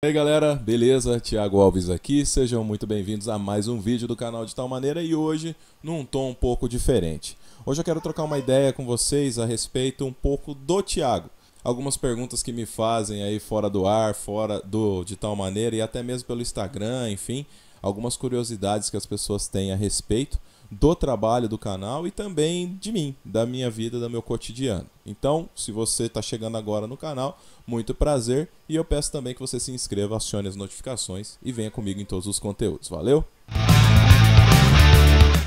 E aí galera, beleza? Thiago Alves aqui, sejam muito bem-vindos a mais um vídeo do canal De Tal Maneira e hoje num tom um pouco diferente. Hoje eu quero trocar uma ideia com vocês a respeito um pouco do Thiago. Algumas perguntas que me fazem aí fora do ar, fora do De Tal Maneira e até mesmo pelo Instagram, enfim, algumas curiosidades que as pessoas têm a respeito do trabalho do canal e também de mim, da minha vida, do meu cotidiano. Então, se você está chegando agora no canal, muito prazer e eu peço também que você se inscreva, acione as notificações e venha comigo em todos os conteúdos. Valeu?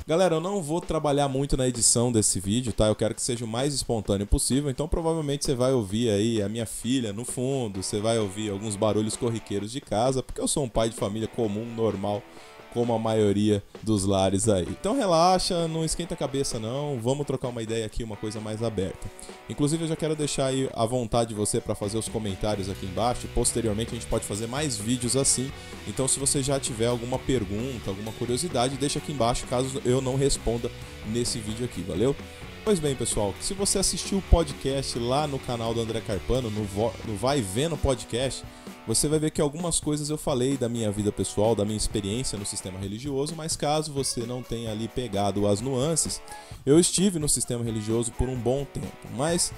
Galera, eu não vou trabalhar muito na edição desse vídeo, tá? Eu quero que seja o mais espontâneo possível, então provavelmente você vai ouvir aí a minha filha no fundo, você vai ouvir alguns barulhos corriqueiros de casa, porque eu sou um pai de família comum, normal, como a maioria dos lares aí. Então relaxa, não esquenta a cabeça não, vamos trocar uma ideia aqui, uma coisa mais aberta. Inclusive eu já quero deixar aí à vontade de você para fazer os comentários aqui embaixo, posteriormente a gente pode fazer mais vídeos assim, então se você já tiver alguma pergunta, alguma curiosidade, deixa aqui embaixo caso eu não responda nesse vídeo aqui, valeu? Pois bem pessoal, se você assistiu o podcast lá no canal do André Carpano, no Vai Vendo Podcast, você vai ver que algumas coisas eu falei da minha vida pessoal, da minha experiência no sistema religioso, mas caso você não tenha ali pegado as nuances, eu estive no sistema religioso por um bom tempo, mas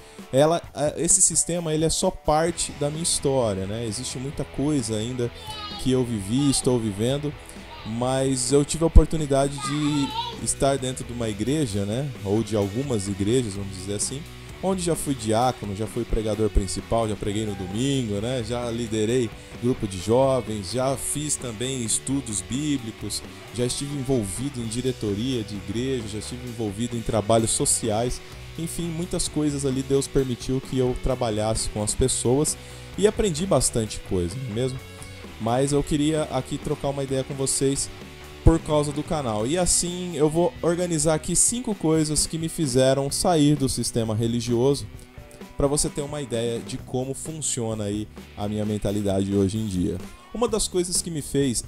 esse sistema ele é só parte da minha história, né? Existe muita coisa ainda que eu vivi, estou vivendo, mas eu tive a oportunidade de estar dentro de uma igreja, né? Ou de algumas igrejas, vamos dizer assim, onde já fui diácono, já fui pregador principal, já preguei no domingo, né? Já liderei grupo de jovens, já fiz também estudos bíblicos, já estive envolvido em diretoria de igreja, já estive envolvido em trabalhos sociais, enfim, muitas coisas ali Deus permitiu que eu trabalhasse com as pessoas e aprendi bastante coisa, não é mesmo? Mas eu queria aqui trocar uma ideia com vocês por causa do canal. E assim eu vou organizar aqui 5 coisas que me fizeram sair do sistema religioso para você ter uma ideia de como funciona aí a minha mentalidade hoje em dia. Uma das coisas que me fez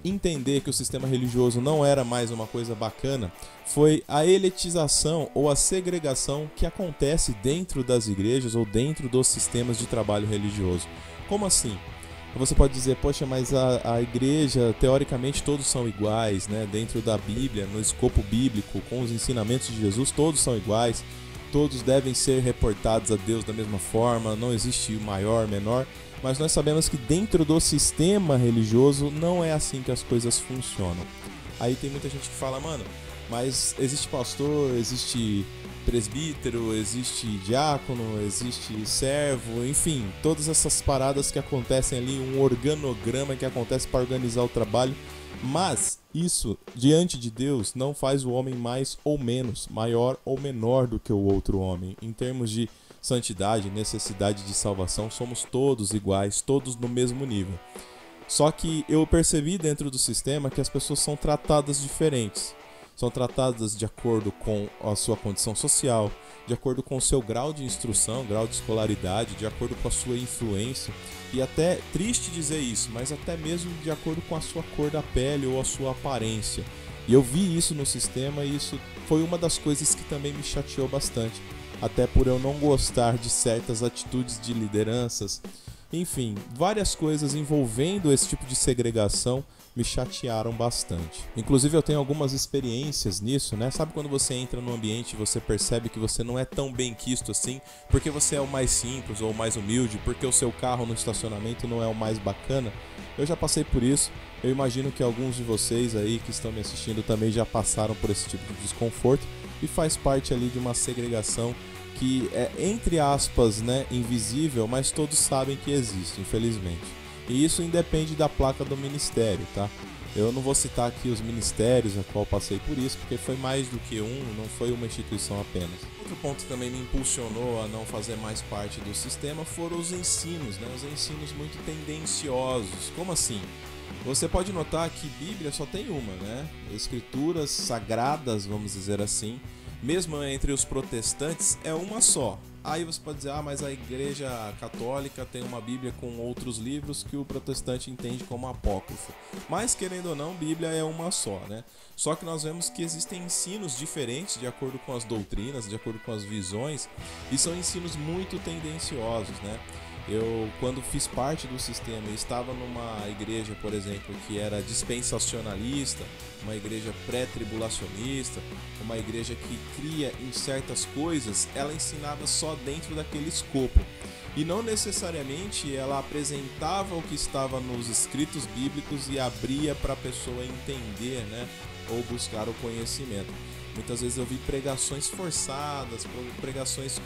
entender que o sistema religioso não era mais uma coisa bacana foi a elitização ou a segregação que acontece dentro das igrejas ou dentro dos sistemas de trabalho religioso. Como assim? Você pode dizer, poxa, mas a igreja, teoricamente todos são iguais, né? Dentro da Bíblia, no escopo bíblico, com os ensinamentos de Jesus, todos são iguais, todos devem ser reportados a Deus da mesma forma, não existe maior, menor, mas nós sabemos que dentro do sistema religioso não é assim que as coisas funcionam. Aí tem muita gente que fala, mano, mas existe pastor, existe presbítero, existe diácono, existe servo, enfim, todas essas paradas que acontecem ali, um organograma que acontece para organizar o trabalho, mas isso, diante de Deus, não faz o homem mais ou menos, maior ou menor do que o outro homem. Em termos de santidade, necessidade de salvação, somos todos iguais, todos no mesmo nível. Só que eu percebi dentro do sistema que as pessoas são tratadas diferentes. São tratadas de acordo com a sua condição social, de acordo com o seu grau de instrução, grau de escolaridade, de acordo com a sua influência. E até, triste dizer isso, mas até mesmo de acordo com a sua cor da pele ou a sua aparência. E eu vi isso no sistema e isso foi uma das coisas que também me chateou bastante. Até por eu não gostar de certas atitudes de lideranças. Enfim, várias coisas envolvendo esse tipo de segregação me chatearam bastante. Inclusive eu tenho algumas experiências nisso, né? Sabe quando você entra no ambiente e você percebe que você não é tão bem quisto assim, porque você é o mais simples ou o mais humilde, porque o seu carro no estacionamento não é o mais bacana? Eu já passei por isso, eu imagino que alguns de vocês aí que estão me assistindo também já passaram por esse tipo de desconforto e faz parte ali de uma segregação que é, entre aspas, né, invisível, mas todos sabem que existe, infelizmente. E isso independe da placa do ministério, tá? Eu não vou citar aqui os ministérios a qual passei por isso, porque foi mais do que um, não foi uma instituição apenas. Outro ponto que também me impulsionou a não fazer mais parte do sistema foram os ensinos, né? Os ensinos muito tendenciosos. Como assim? Você pode notar que Bíblia só tem uma, né? Escrituras sagradas, vamos dizer assim, mesmo entre os protestantes, é uma só. Aí você pode dizer, mas a igreja católica tem uma Bíblia com outros livros que o protestante entende como apócrifo. Mas, querendo ou não, Bíblia é uma só, né? Só que nós vemos que existem ensinos diferentes de acordo com as doutrinas, de acordo com as visões, e são ensinos muito tendenciosos, né? Eu, quando fiz parte do sistema e estava numa igreja, por exemplo, que era dispensacionalista, uma igreja pré-tribulacionista, uma igreja que cria em certas coisas, ela ensinava só dentro daquele escopo. E não necessariamente ela apresentava o que estava nos escritos bíblicos e abria para a pessoa entender, né, ou buscar o conhecimento. Muitas vezes eu vi pregações forçadas, pregações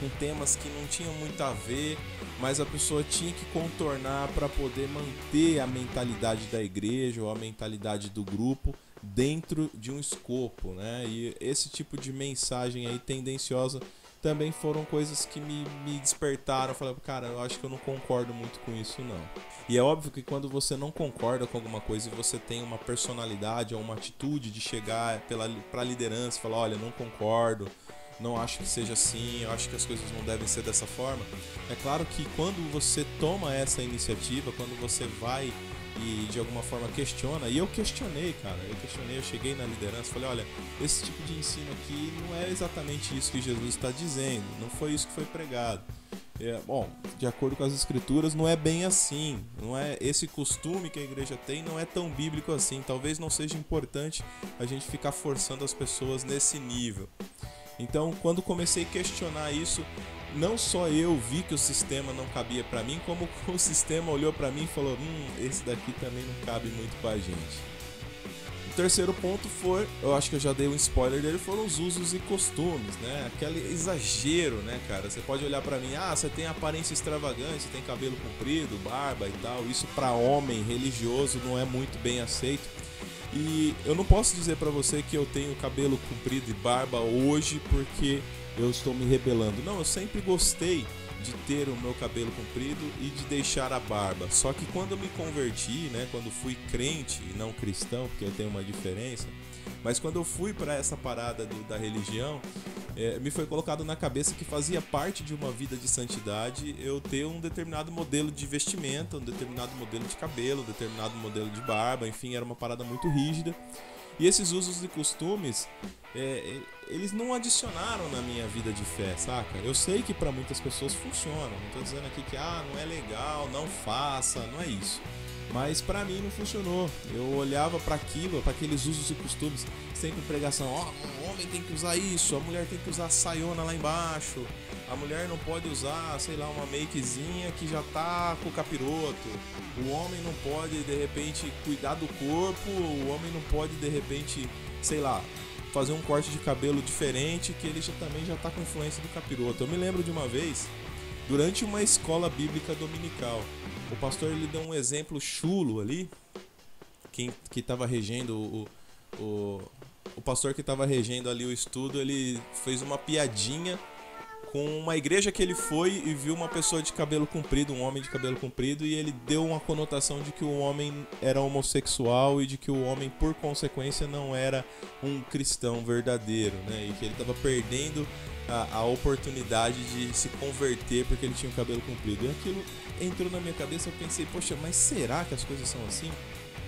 com temas que não tinham muito a ver, mas a pessoa tinha que contornar para poder manter a mentalidade da igreja ou a mentalidade do grupo dentro de um escopo, né? E esse tipo de mensagem aí tendenciosa também foram coisas que me despertaram. Eu falei, cara, eu acho que eu não concordo muito com isso, não. E é óbvio que quando você não concorda com alguma coisa e você tem uma personalidade ou uma atitude de chegar para a liderança e falar, olha, não concordo, não acho que seja assim, eu acho que as coisas não devem ser dessa forma. É claro que quando você toma essa iniciativa, quando você vai e de alguma forma questiona, e eu questionei, cara, eu cheguei na liderança e falei, olha, esse tipo de ensino aqui não é exatamente isso que Jesus está dizendo, não foi isso que foi pregado. Bom, de acordo com as escrituras, não é bem assim, não é esse costume que a igreja tem, não é tão bíblico assim, talvez não seja importante a gente ficar forçando as pessoas nesse nível. Então, quando comecei a questionar isso, não só eu vi que o sistema não cabia para mim, como o sistema olhou para mim e falou, esse daqui também não cabe muito pra gente. O terceiro ponto foi, eu acho que eu já dei um spoiler dele, foram os usos e costumes, né? Aquele exagero, né, cara? Você pode olhar pra mim, você tem aparência extravagante, você tem cabelo comprido, barba e tal. Isso pra homem religioso não é muito bem aceito. E eu não posso dizer pra você que eu tenho cabelo comprido e barba hoje porque eu estou me rebelando. Não, eu sempre gostei de ter o meu cabelo comprido e de deixar a barba. Só que quando eu me converti, né, quando fui crente e não cristão, porque tem uma diferença, mas quando eu fui para essa parada da religião, me foi colocado na cabeça que fazia parte de uma vida de santidade eu ter um determinado modelo de vestimenta, um determinado modelo de cabelo, um determinado modelo de barba, enfim, era uma parada muito rígida. E esses usos e costumes, eles não adicionaram na minha vida de fé, saca? Eu sei que para muitas pessoas funciona, não tô dizendo aqui que não é legal, não faça, não é isso. Mas pra mim não funcionou. Eu olhava para aquilo, para aqueles usos e costumes, sempre pregação, o homem tem que usar isso, a mulher tem que usar a saiona lá embaixo, a mulher não pode usar, sei lá, uma makezinha que já tá com o capiroto, o homem não pode de repente cuidar do corpo, o homem não pode de repente, sei lá, fazer um corte de cabelo diferente que ele também já tá com influência do capiroto. Eu me lembro de uma vez, durante uma escola bíblica dominical, o pastor ele deu um exemplo chulo ali, que estava regendo o pastor que estava regendo ali o estudo, ele fez uma piadinha com uma igreja que ele foi e viu uma pessoa de cabelo comprido, um homem de cabelo comprido, e ele deu uma conotação de que o homem era homossexual e de que o homem, por consequência, não era um cristão verdadeiro, né? E que ele estava perdendo a oportunidade de se converter porque ele tinha o cabelo comprido. E aquilo entrou na minha cabeça, eu pensei, poxa, mas será que as coisas são assim?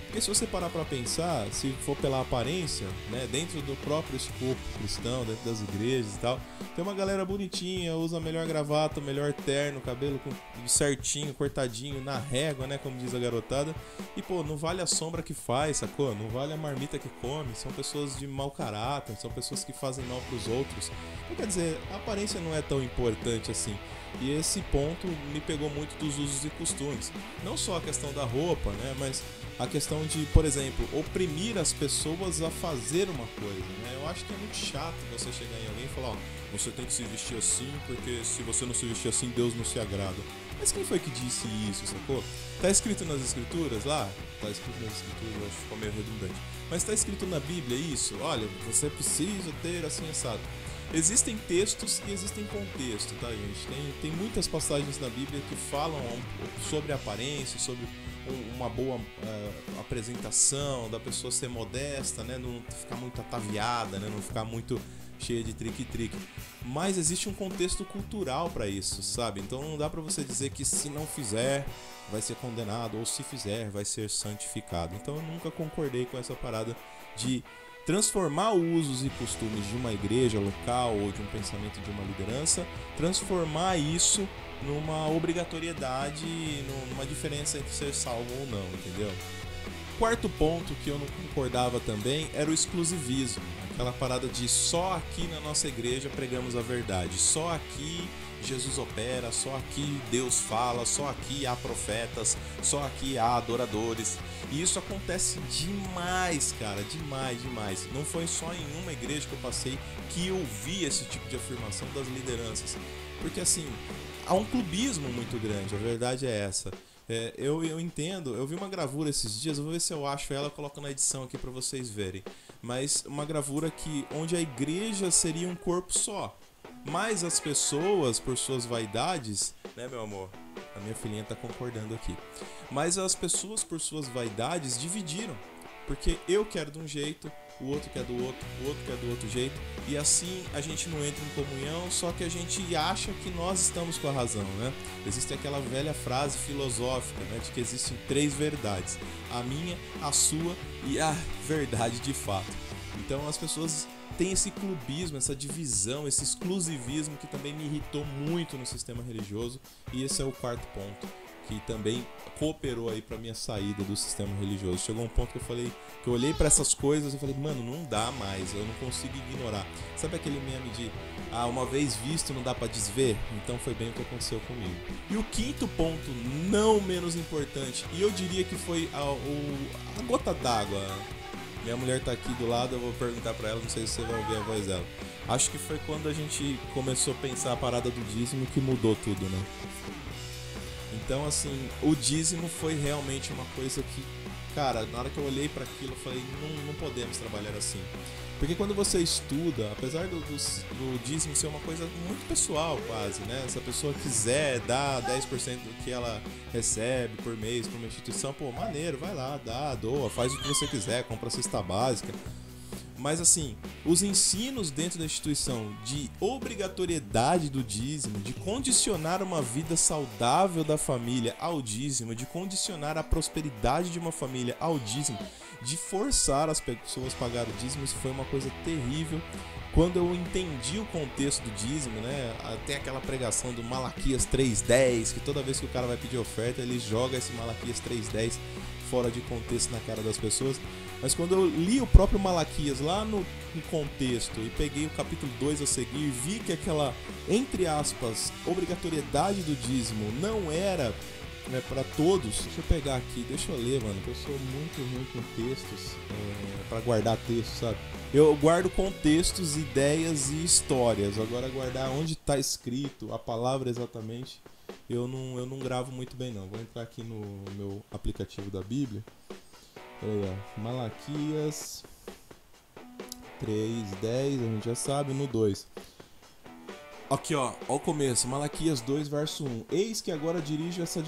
Porque se você parar pra pensar, se for pela aparência, né, dentro do próprio escopo cristão, dentro das igrejas e tal, tem uma galera bonitinha, usa a melhor gravata, o melhor terno, cabelo certinho, cortadinho, na régua, né, como diz a garotada, e pô, não vale a sombra que faz, sacou? Não vale a marmita que come, são pessoas de mau caráter, são pessoas que fazem mal pros outros. Então, quer dizer, a aparência não é tão importante assim. E esse ponto me pegou muito dos usos e costumes. Não só a questão da roupa, né, mas a questão de, por exemplo, oprimir as pessoas a fazer uma coisa, né? Eu acho que é muito chato você chegar em alguém e falar, você tem que se vestir assim, porque se você não se vestir assim, Deus não se agrada. Mas quem foi que disse isso, sacou? Tá escrito nas escrituras lá? Tá escrito nas escrituras, eu acho que ficou meio redundante. Mas tá escrito na Bíblia isso? Olha, você precisa ter assim assado. Existem textos e existem contextos, tá, gente? Tem muitas passagens na Bíblia que falam sobre a aparência, sobre uma boa apresentação, da pessoa ser modesta, né? Não ficar muito ataviada, né? Não ficar muito cheia de trique-trique. Mas existe um contexto cultural para isso, sabe? Então não dá para você dizer que se não fizer vai ser condenado ou se fizer vai ser santificado. Então eu nunca concordei com essa parada de transformar usos e costumes de uma igreja local ou de um pensamento de uma liderança, transformar isso numa obrigatoriedade, numa diferença entre ser salvo ou não, entendeu? Quarto ponto que eu não concordava também era o exclusivismo, aquela parada de só aqui na nossa igreja pregamos a verdade, só aqui Jesus opera, só aqui Deus fala, só aqui há profetas, só aqui há adoradores. E isso acontece demais, cara, demais. Não foi só em uma igreja que eu passei que eu vi esse tipo de afirmação das lideranças. Porque assim, há um clubismo muito grande, a verdade é essa. Eu entendo, eu vi uma gravura esses dias, eu vou ver se eu acho ela, eu coloco na edição aqui pra vocês verem. Mas uma gravura onde a igreja seria um corpo só. Mas as pessoas, por suas vaidades, né, meu amor? A minha filhinha tá concordando aqui. Mas as pessoas, por suas vaidades, dividiram. Porque eu quero de um jeito, o outro quer do outro, o outro quer do outro jeito. E assim a gente não entra em comunhão, só que a gente acha que nós estamos com a razão, né? Existe aquela velha frase filosófica, né, de que existem 3 verdades. A minha, a sua e a verdade de fato. Então as pessoas têm esse clubismo, essa divisão, esse exclusivismo que também me irritou muito no sistema religioso. E esse é o quarto ponto, que também cooperou aí pra minha saída do sistema religioso. Chegou um ponto que eu olhei pra essas coisas e falei, mano, não dá mais, eu não consigo ignorar. Sabe aquele meme de, uma vez visto não dá pra desver? Então foi bem o que aconteceu comigo. E o quinto ponto, não menos importante, e eu diria que foi a gota d'água. Minha mulher tá aqui do lado, eu vou perguntar pra ela, não sei se você vai ouvir a voz dela. Acho que foi quando a gente começou a pensar a parada do dízimo que mudou tudo, né? Então, assim, o dízimo foi realmente uma coisa que, cara, na hora que eu olhei pra aquilo, eu falei, não podemos trabalhar assim. Porque quando você estuda, apesar do dízimo ser uma coisa muito pessoal quase, né? Se a pessoa quiser dar 10% do que ela recebe por mês pra uma instituição, pô, maneiro, vai lá, dá, doa, faz o que você quiser, compra a cesta básica. Mas assim, os ensinos dentro da instituição de obrigatoriedade do dízimo, de condicionar uma vida saudável da família ao dízimo, de condicionar a prosperidade de uma família ao dízimo, de forçar as pessoas a pagar o dízimo, isso foi uma coisa terrível. Quando eu entendi o contexto do dízimo, né, tem aquela pregação do Malaquias 3:10, que toda vez que o cara vai pedir oferta, ele joga esse Malaquias 3:10 fora de contexto na cara das pessoas. Mas quando eu li o próprio Malaquias lá no contexto e peguei o capítulo 2 a seguir e vi que aquela, entre aspas, obrigatoriedade do dízimo não era, né, para todos. Deixa eu pegar aqui, deixa eu ler, mano, que eu sou muito ruim com textos, para guardar textos, sabe? Eu guardo contextos, ideias e histórias. Agora guardar onde tá escrito, a palavra exatamente, eu não gravo muito bem não. Vou entrar aqui no meu aplicativo da Bíblia. Aí, ó, Malaquias 3:10, a gente já sabe, no 2. Aqui, ó o começo, Malaquias 2, verso 1. Eis que agora dirijo essa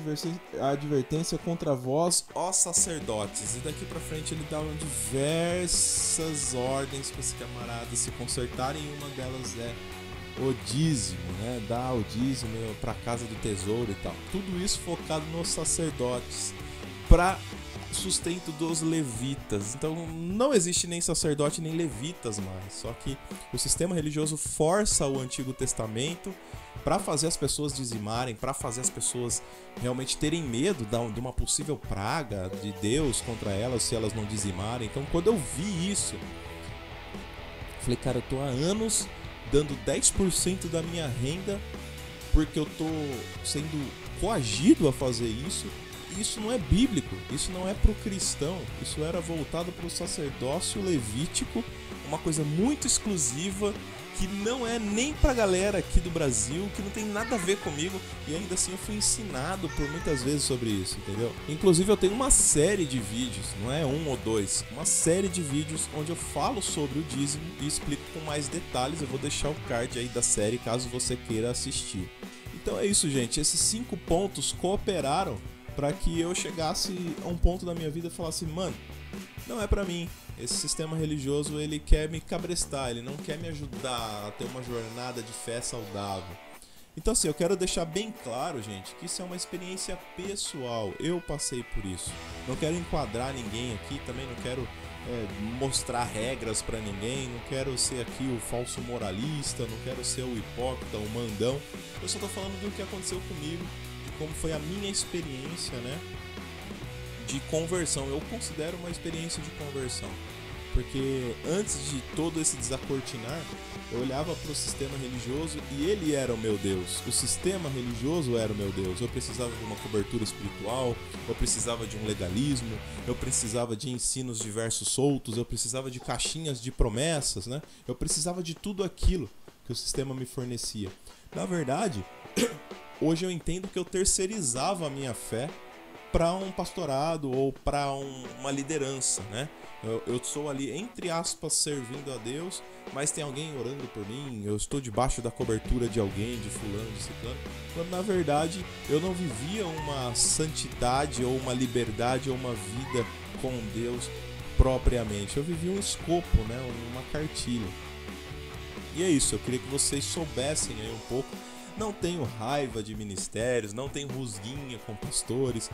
advertência contra vós, ó sacerdotes. E daqui pra frente ele dá diversas ordens para esse camarada se consertarem, e uma delas é o dízimo, né? Dar o dízimo pra casa do tesouro e tal. Tudo isso focado nos sacerdotes, pra sustento dos levitas. Então não existe nem sacerdote nem levitas mais. Só que o sistema religioso força o Antigo Testamento para fazer as pessoas dizimarem, para fazer as pessoas realmente terem medo de uma possível praga de Deus contra elas se elas não dizimarem. Então quando eu vi isso, falei, cara, eu tô há anos dando 10% da minha renda porque eu tô sendo coagido a fazer isso. Isso não é bíblico, isso não é pro cristão, isso era voltado pro sacerdócio levítico, uma coisa muito exclusiva que não é nem pra galera aqui do Brasil, que não tem nada a ver comigo, e ainda assim eu fui ensinado por muitas vezes sobre isso, entendeu? Inclusive eu tenho uma série de vídeos, não é um ou dois, uma série de vídeos onde eu falo sobre o dízimo e explico com mais detalhes. Eu vou deixar o card aí da série caso você queira assistir. Então é isso, gente, esses 5 pontos cooperaram para que eu chegasse a um ponto da minha vida e falasse, mano, não é pra mim. Esse sistema religioso, ele quer me cabrestar, ele não quer me ajudar a ter uma jornada de fé saudável. Então assim, eu quero deixar bem claro, gente, que isso é uma experiência pessoal. Eu passei por isso. Não quero enquadrar ninguém aqui, também não quero mostrar regras pra ninguém, não quero ser aqui o falso moralista, não quero ser o hipócrita, o mandão. Eu só tô falando do que aconteceu comigo, de como foi a minha experiência, né, de conversão. Eu considero uma experiência de conversão, porque antes de todo esse desacortinar, eu olhava para o sistema religioso e ele era o meu Deus. O sistema religioso era o meu Deus. Eu precisava de uma cobertura espiritual, eu precisava de um legalismo, eu precisava de ensinos diversos soltos, eu precisava de caixinhas de promessas, né? Eu precisava de tudo aquilo que o sistema me fornecia. Na verdade, hoje eu entendo que eu terceirizava a minha fé para um pastorado ou para uma liderança, né? Eu sou ali, entre aspas, servindo a Deus, mas tem alguém orando por mim, eu estou debaixo da cobertura de alguém, de fulano, de ciclano, quando na verdade eu não vivia uma santidade ou uma liberdade ou uma vida com Deus propriamente. Eu vivia um escopo, né? Uma cartilha. E é isso, eu queria que vocês soubessem aí um pouco. Não tenho raiva de ministérios, não tenho rusguinha com pastores.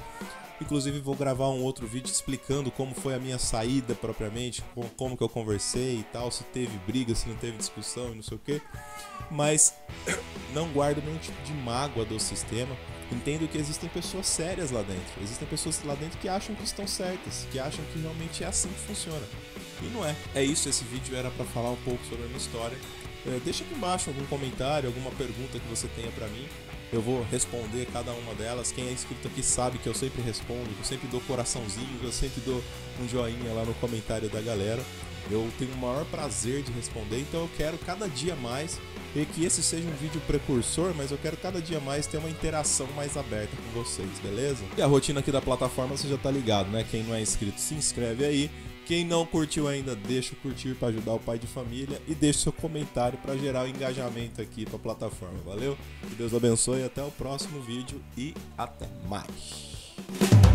Inclusive vou gravar um outro vídeo explicando como foi a minha saída propriamente, como que eu conversei e tal, se teve briga, se não teve discussão e não sei o que. Mas não guardo nenhum tipo de mágoa do sistema. Entendo que existem pessoas sérias lá dentro. Existem pessoas lá dentro que acham que estão certas, que acham que realmente é assim que funciona. E não é. É isso, esse vídeo era para falar um pouco sobre a minha história. Deixa aqui embaixo algum comentário, alguma pergunta que você tenha pra mim. Eu vou responder cada uma delas. Quem é inscrito aqui sabe que eu sempre respondo, que eu sempre dou coraçãozinho, que eu sempre dou um joinha lá no comentário da galera. Eu tenho o maior prazer de responder, então eu quero cada dia mais, e que esse seja um vídeo precursor, mas eu quero cada dia mais ter uma interação mais aberta com vocês, beleza? E a rotina aqui da plataforma você já tá ligado, né? Quem não é inscrito se inscreve aí. Quem não curtiu ainda, deixa o curtir para ajudar o pai de família e deixa seu comentário para gerar o engajamento aqui para a plataforma. Valeu? Que Deus abençoe, até o próximo vídeo e até mais!